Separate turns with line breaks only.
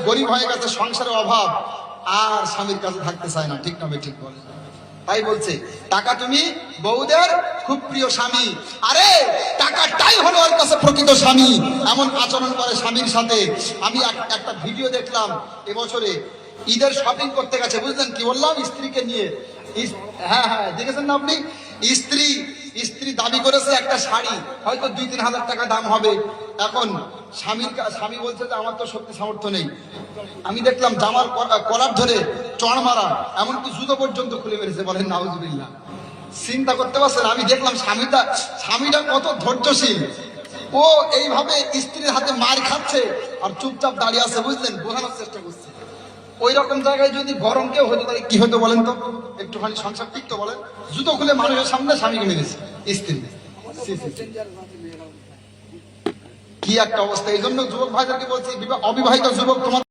গরিব হয়ে গেছে, সংসারের অভাব, আর স্বামীর কাছে থাকতে চায় না। ঠিক না ঠিক বলে? তাই বলছে টাকা তুমি বউদের খুব প্রিয় স্বামী। আরে টাকাটাই হলো ওর কাছে প্রকৃত স্বামী। এমন আচরণ করে স্বামীর সাথে। আমি একটা ভিডিও দেখলাম এবছরে, ঈদের শপিং করতে গেছে, বুঝলেন কি বললাম, স্ত্রীকে নিয়ে। হ্যাঁ হ্যাঁ, দেখেছেন না আপনি? স্ত্রী দাবি করেছে একটা শাড়ি, হয়তো 2-3 হাজার টাকা দাম হবে। এখন স্বামী বলছে যে আমার তো শক্তি সামর্থ্য নেই। আমি দেখলাম জামার কলার ধরে চড় মারা, এমনকি জুতো পর্যন্ত খুলে মেরেছে। বলেন নাউজুবিল্লাহ। চিন্তা করতে পারছেন? আমি দেখলাম স্বামীটা কত ধৈর্যশীল। ও এইভাবে স্ত্রীর হাতে মার খাচ্ছে আর চুপচাপ দাঁড়িয়ে আছে, বুঝলেন, বোঝানোর চেষ্টা করছে। ওই রকম জায়গায় যদি গরম কেউ হতো তাহলে কি হতো বলেন তো? একটুখানি সংসার টিকতো বলেন? জুতো খুলে মানুষের সামনে স্বামীকে মেরেছে স্ত্রী। কি একটা অবস্থা! এই জন্য যুবক ভাইদেরকে বলছি, অবিবাহিত যুবক, তোমার